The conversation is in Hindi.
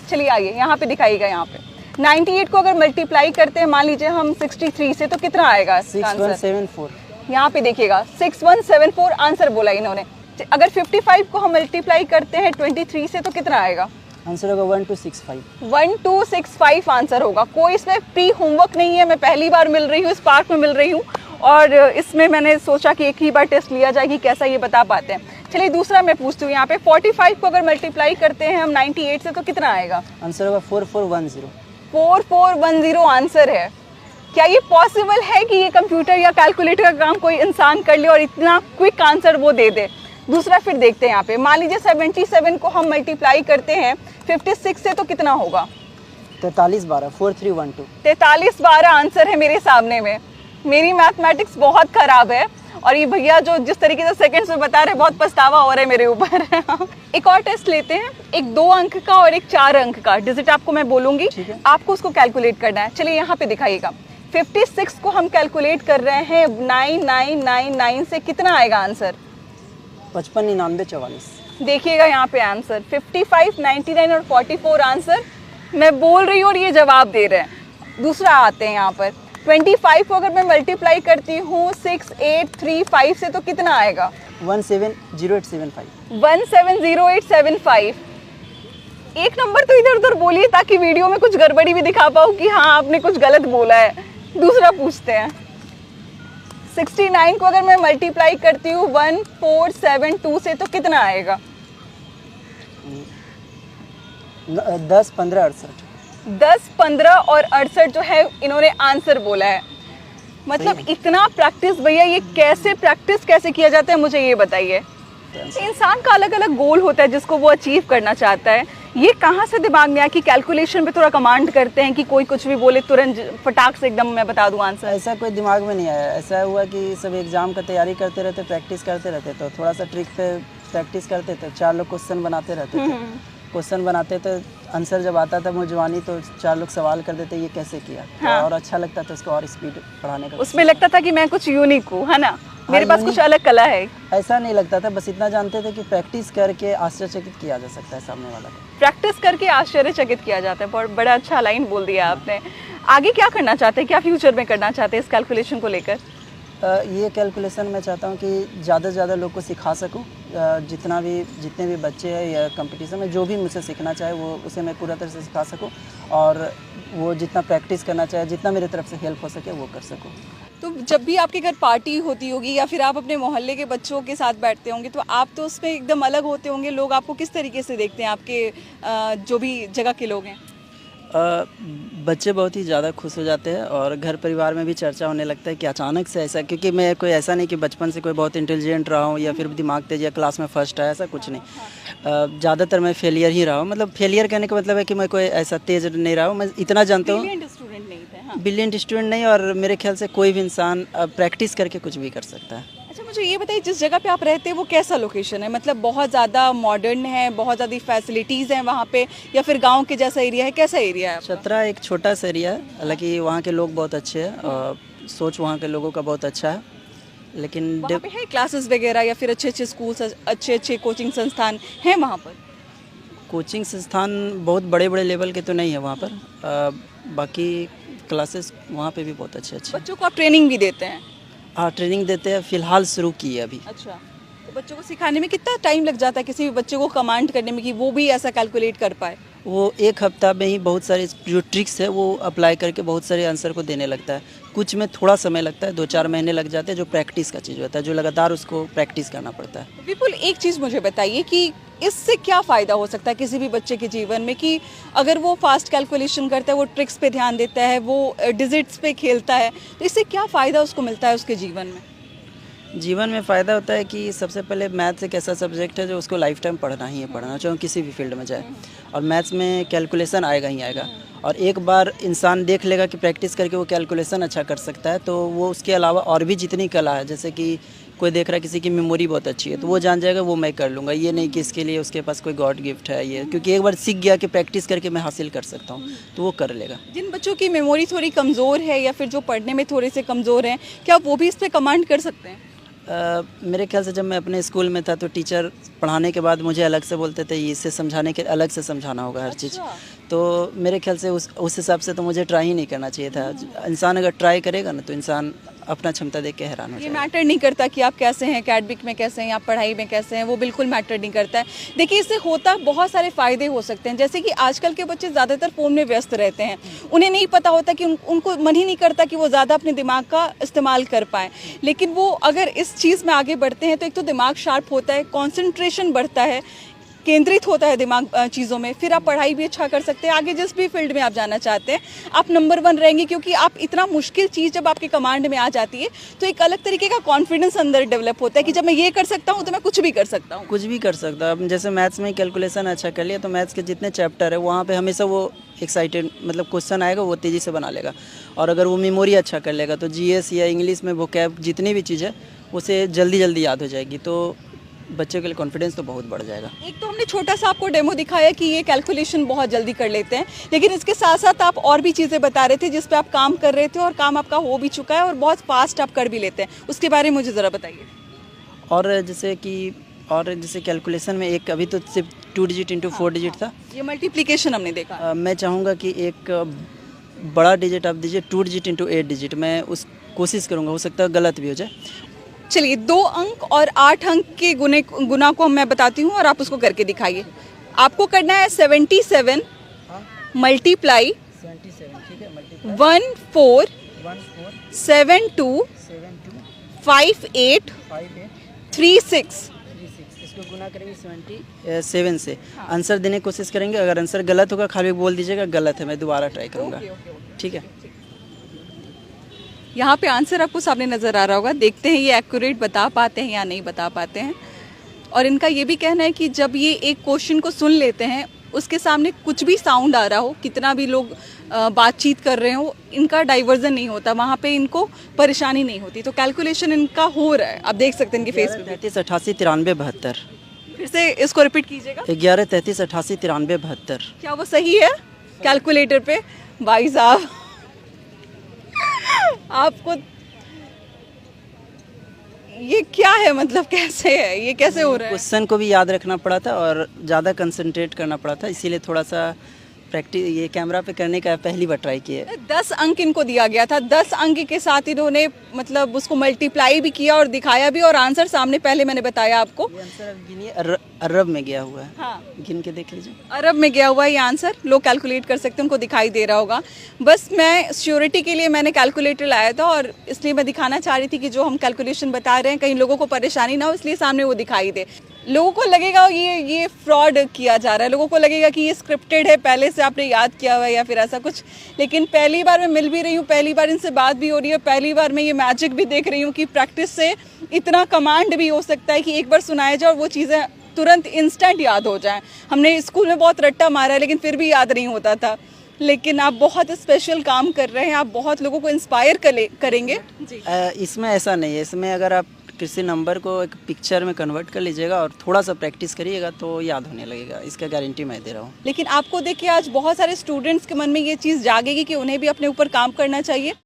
चलिए आइए यहाँ पे दिखाइएगा। यहाँ पे 98 को अगर मल्टीप्लाई करते हैं, मान लीजिए हम 63 से, तो कितना आएगा इसका आंसर? 6174। यहाँ पे देखिएगा 6174 आंसर बोला इन्होंने। अगर 55 को हम मल्टीप्लाई करते हैं 23 से, तो कितना आएगा? आंसर होगा 1265। 1265 आंसर होगा। कोई इसमें प्री होमवर्क नहीं है। मैं पहली बार मिल रही हूँ, इस पार्क में मिल रही हूँ, और इसमें मैंने सोचा कि एक ही बार टेस्ट लिया जाए कि कैसा ये बता पाते हैं। चलिए दूसरा मैं पूछती हूँ। यहाँ पे 45 को अगर मल्टीप्लाई करते हैं हम 98 से, तो कितना आएगा? आंसर होगा 4410। 4410 आंसर है। क्या ये पॉसिबल है कि ये कंप्यूटर या कैलकुलेटर का काम कोई इंसान कर ले और इतना क्विक आंसर वो दे दे? दूसरा फिर देखते हैं। यहाँ पे मान लीजिए 77 को हम मल्टीप्लाई करते हैं 56 से, तो कितना होगा? 4312 4312। 4312 आंसर है मेरे सामने में। मेरी मैथमेटिक्स बहुत खराब है, और ये भैया जो जिस तरीके से सेकंड्स में बता रहे हैं, बहुत पछतावा हो रहा है मेरे ऊपर। एक और टेस्ट लेते हैं, एक 2 अंक का और एक 4 अंक का। डिजिट आपको मैं बोलूंगी, आपको उसको कैलकुलेट करना है। चलिए यहाँ पे दिखाइएगा। 56 को हम कैलकुलेट कर रहे हैं 9999 से, कितना आएगा आंसर? 559944। देखिएगा यहाँ पे आंसर 55, 99 और 44 आंसर मैं बोल रही हूँ और ये जवाब दे रहे हैं। दूसरा आते हैं यहाँ पर 25 को अगर मैं मल्टीप्लाई करती हूँ 6835 से, तो कितना आएगा? 170875। 170875। एक नंबर तो इधर उधर बोलिए ताकि वीडियो में कुछ गड़बड़ी भी दिखा पाओ कि हाँ आपने कुछ गलत बोला है। दूसरा पूछते हैं। 69 को अगर मैं मल्टीप्लाई करती हूँ 1472 से, तो कितना आएगा? 10 15 68। 10 15 और 68 जो है इन्होंने आंसर बोला है। मतलब इतना प्रैक्टिस भैया, ये कैसे प्रैक्टिस कैसे किया जाता है, मुझे ये बताइए। इंसान का अलग अलग गोल होता है जिसको वो अचीव करना चाहता है। ये कहाँ से दिमाग में आया कि कैलकुलेशन पे थोड़ा कमांड करते हैं कि कोई कुछ भी बोले तुरंत फटाक से एकदम मैं बता दूं आंसर? ऐसा कोई दिमाग में नहीं आया। ऐसा हुआ कि सब एग्जाम का तैयारी करते रहते, प्रैक्टिस करते रहते, तो थोड़ा सा ट्रिक पे प्रैक्टिस करते थे। 4 लोग क्वेश्चन बनाते रहते थे। क्वेश्चन बनाते थे, आंसर जब आता था मुझवानी, तो 4 लोग सवाल कर देते ये कैसे किया। हाँ। और अच्छा लगता था उसको और स्पीड बढ़ाने का। उसमें लगता था कि मैं कुछ यूनिक हूँ, है ना, मेरे पास कुछ अलग कला है। ऐसा नहीं लगता था, बस इतना जानते थे कि प्रैक्टिस करके आश्चर्यचकित किया जा सकता है सामने वाला को। प्रैक्टिस करके आश्चर्यचकित किया जाता है। बहुत बड़ा अच्छा लाइन बोल दिया आपने। आगे क्या करना चाहते हैं, क्या फ्यूचर में करना चाहते हैं इस कैलकुलेशन को लेकर? ये कैलकुलेशन मैं चाहता हूँ कि ज़्यादा से ज़्यादा लोग को सिखा सकूँ। जितने भी बच्चे हैं या कंपटीशन में जो भी मुझसे सीखना चाहे वो उसे मैं पूरा तरह से सिखा सकूँ, और वो जितना प्रैक्टिस करना चाहे, जितना मेरे तरफ से हेल्प हो सके वो कर सकूँ। तो जब भी आपके घर पार्टी होती होगी या फिर आप अपने मोहल्ले के बच्चों के साथ बैठते होंगे, तो आप तो उसमें एकदम अलग होते होंगे। लोग आपको किस तरीके से देखते हैं, आपके जो भी जगह के लोग हैं? बच्चे बहुत ही ज़्यादा खुश हो जाते हैं, और घर परिवार में भी चर्चा होने लगता है कि अचानक से ऐसा, क्योंकि मैं कोई ऐसा नहीं कि बचपन से कोई बहुत इंटेलिजेंट रहा हूँ या फिर दिमाग तेज या क्लास में फर्स्ट आया, ऐसा कुछ नहीं। ज़्यादातर मैं फेलियर ही रहा हूँ। मतलब फेलियर कहने का मतलब है कि मैं कोई ऐसा तेज नहीं रहा हूँ। मैं इतना जानता हूँ, ब्रिलियंट स्टूडेंट नहीं थे। हाँ। ब्रिलियंट स्टूडेंट नहीं, और मेरे ख्याल से कोई भी इंसान प्रैक्टिस करके कुछ भी कर सकता है। अच्छा मुझे ये बताइए, जिस जगह पे आप रहते हैं वो कैसा लोकेशन है? मतलब बहुत ज़्यादा मॉडर्न है, बहुत ज़्यादा फैसिलिटीज़ हैं वहाँ पे, या फिर गांव के जैसा एरिया है? कैसा एरिया है? चतरा एक छोटा सा एरिया है, हालांकि वहाँ के लोग बहुत अच्छे हैं, और सोच वहाँ के लोगों का बहुत अच्छा है। लेकिन वहाँ पे है क्लासेस वगैरह या फिर अच्छे अच्छे स्कूल्स, अच्छे अच्छे कोचिंग संस्थान हैं वहाँ पर? कोचिंग संस्थान बहुत बड़े बड़े लेवल के तो नहीं है वहाँ पर। बाकी क्लासेस वहाँ पे भी बहुत अच्छे अच्छे। बच्चों को आप ट्रेनिंग भी देते हैं? हाँ, ट्रेनिंग देते हैं, फ़िलहाल शुरू की है अभी। अच्छा, तो बच्चों को सिखाने में कितना टाइम लग जाता है, किसी भी बच्चे को कमांड करने में कि वो भी ऐसा कैलकुलेट कर पाए? वो 1 हफ्ता में ही बहुत सारे जो ट्रिक्स है वो अप्लाई करके बहुत सारे आंसर को देने लगता है। कुछ में थोड़ा समय लगता है, 2-4 महीने लग जाते हैं, जो प्रैक्टिस का चीज़ होता है, जो लगातार उसको प्रैक्टिस करना पड़ता है। विपुल, एक चीज़ मुझे बताइए कि इससे क्या फ़ायदा हो सकता है किसी भी बच्चे के जीवन में, कि अगर वो फास्ट कैलकुलेशन करता है, वो ट्रिक्स पे ध्यान देता है, वो डिजिट्स पे खेलता है, तो इससे क्या फ़ायदा उसको मिलता है उसके जीवन में? जीवन में फ़ायदा होता है कि सबसे पहले मैथ्स एक ऐसा सब्जेक्ट है जो उसको लाइफ टाइम पढ़ना ही है, पढ़ना चाहे किसी भी फील्ड में जाए, और मैथ्स में कैलकुलेशन आएगा ही आएगा। और एक बार इंसान देख लेगा कि प्रैक्टिस करके वो कैलकुलेशन अच्छा कर सकता है, तो वो उसके अलावा और भी जितनी कला है, जैसे कि कोई देख रहा है किसी की मेमोरी बहुत अच्छी है, तो वो जान जाएगा वो मैं कर लूँगा। ये नहीं कि इसके लिए उसके पास कोई गॉड गिफ्ट है ये, क्योंकि एक बार सीख गया कि प्रैक्टिस करके मैं हासिल कर सकता हूँ, तो वो कर लेगा। जिन बच्चों की मेमोरी थोड़ी कमज़ोर है या फिर जो पढ़ने में थोड़े से कमज़ोर हैं, क्या वो भी इस पर कमांड कर सकते हैं? मेरे ख्याल से जब मैं अपने स्कूल में था तो टीचर पढ़ाने के बाद मुझे अलग से बोलते थे, इसे समझाने के अलग से समझाना होगा हर चीज़। तो मेरे ख्याल से उस हिसाब से तो मुझे ट्राई ही नहीं करना चाहिए था। इंसान अगर ट्राई करेगा ना तो इंसान अपना क्षमता देख के हैरान हो ये जाएगा। मैटर नहीं करता कि आप कैसे हैं, एकेडमिक में कैसे हैं, आप पढ़ाई में कैसे हैं, वो बिल्कुल मैटर नहीं करता है। देखिए, इससे होता बहुत सारे फ़ायदे हो सकते हैं, जैसे कि आजकल के बच्चे ज़्यादातर फ़ोन में व्यस्त रहते हैं। उन्हें नहीं पता होता कि उनको मन ही नहीं करता कि वो ज़्यादा अपने दिमाग का इस्तेमाल कर पाएँ। लेकिन वो अगर इस चीज़ में आगे बढ़ते हैं तो एक तो दिमाग शार्प होता है, कॉन्सेंट्रेशन बढ़ता है, केंद्रित होता है दिमाग चीज़ों में, फिर आप पढ़ाई भी अच्छा कर सकते हैं। आगे जिस भी फील्ड में आप जाना चाहते हैं आप नंबर 1 रहेंगे, क्योंकि आप इतना मुश्किल चीज़ जब आपके कमांड में आ जाती है तो एक अलग तरीके का कॉन्फिडेंस अंदर डेवलप होता है कि जब मैं ये कर सकता हूँ तो मैं कुछ भी कर सकता हूँ। कुछ भी कर सकता है। अब जैसे मैथ्स में कैलकुलेशन अच्छा कर लिया तो मैथ्स के जितने चैप्टर है वहाँ पे हमेशा वो एक्साइटेड, मतलब क्वेश्चन आएगा वो तेज़ी से बना लेगा। और अगर वो मेमोरी अच्छा कर लेगा तो जीएस या इंग्लिश में वोकैब जितनी भी चीज़ है उसे जल्दी जल्दी याद हो जाएगी। तो बच्चे के लिए कॉन्फिडेंस तो बहुत बढ़ जाएगा। एक तो हमने छोटा सा आपको डेमो दिखाया कि ये कैलकुलेशन बहुत जल्दी कर लेते हैं, लेकिन इसके साथ साथ आप और भी चीज़ें बता रहे थे जिस पे आप काम कर रहे थे और काम आपका हो भी चुका है और बहुत फास्ट आप कर भी लेते हैं, उसके बारे में मुझे ज़रा बताइए। और जैसे कैलकुलेशन में एक अभी तो सिर्फ 2 डिजिट इंटू 4 डिजिट था। ये मल्टीप्लिकेशन हमने देखा। मैं चाहूँगा कि एक बड़ा डिजिट आप दीजिए 2 डिजिट इंटू 8 डिजिट। मैं उस कोशिश करूँगा, हो सकता है गलत भी हो जाए। चलिए, 2 अंक और 8 अंक के गुना को मैं बताती हूँ और आप उसको करके दिखाइए। आपको करना है 77 मल्टीप्लाई 14725836। इसको गुना करेंगे 77 से। आंसर देने की कोशिश करेंगे। अगर आंसर गलत होगा खाली बोल दीजिएगा गलत है, मैं दोबारा ट्राई करूँगा। ठीक है। यहाँ पे आंसर आपको सामने नज़र आ रहा होगा। देखते हैं ये एक्यूरेट बता पाते हैं या नहीं बता पाते हैं। और इनका ये भी कहना है कि जब ये एक क्वेश्चन को सुन लेते हैं, उसके सामने कुछ भी साउंड आ रहा हो, कितना भी लोग बातचीत कर रहे हो, इनका डाइवर्जन नहीं होता, वहाँ पे इनको परेशानी नहीं होती। तो कैलकुलेशन इनका हो रहा है, आप देख सकते हैं इनके फेस पे। 33 88 93 72। फिर से इसको रिपीट कीजिएगा। 11 33 88 93 72। क्या वो सही है कैलकुलेटर पे? भाई साहब आपको ये क्या है, मतलब कैसे है, ये कैसे हो रहा है? क्वेश्चन को भी याद रखना पड़ा था और ज़्यादा कंसंट्रेट करना पड़ा था, इसीलिए थोड़ा सा प्रैक्टिस ये कैमरा पे करने का पहली बार ट्राई किया। 10 अंक इनको दिया गया था। 10 अंक के साथ इन्होंने मतलब उसको मल्टीप्लाई भी किया और दिखाया भी, और आंसर सामने पहले मैंने बताया आपको। ये आंसर अब गिनिए, अरब में गया हुआ है। हाँ, गिन के देख लीजिए। अरब में गया हुआ है ये आंसर। लोग कैलकुलेट कर सकते हैं, उनको दिखाई दे रहा होगा। बस मैं श्योरिटी के लिए मैंने कैलकुलेटर लाया था और इसलिए मैं दिखाना चाह रही थी कि जो हम कैलकुलेशन बता रहे हैं कहीं लोगों को परेशानी ना हो, इसलिए सामने वो दिखाई दे। लोगों को लगेगा ये फ्रॉड किया जा रहा है, लोगों को लगेगा कि ये स्क्रिप्टेड है, पहले से आपने याद किया हुआ है या फिर ऐसा कुछ। लेकिन पहली बार मैं मिल भी रही हूँ, पहली बार इनसे बात भी हो रही है, पहली बार मैं ये मैजिक भी देख रही हूँ कि प्रैक्टिस से इतना कमांड भी हो सकता है कि एक बार सुनाया जाए और वो चीज़ें तुरंत इंस्टेंट याद हो जाएं। हमने स्कूल में बहुत रट्टा मारा है लेकिन फिर भी याद नहीं होता था। लेकिन आप बहुत स्पेशल काम कर रहे हैं, आप बहुत लोगों को इंस्पायर करेंगे। इसमें ऐसा नहीं है। इसमें अगर आप किसी नंबर को एक पिक्चर में कन्वर्ट कर लीजिएगा और थोड़ा सा प्रैक्टिस करिएगा तो याद होने लगेगा, इसका गारंटी मैं दे रहा हूँ। लेकिन आपको देखिए आज बहुत सारे स्टूडेंट्स के मन में ये चीज़ जागेगी कि उन्हें भी अपने ऊपर काम करना चाहिए।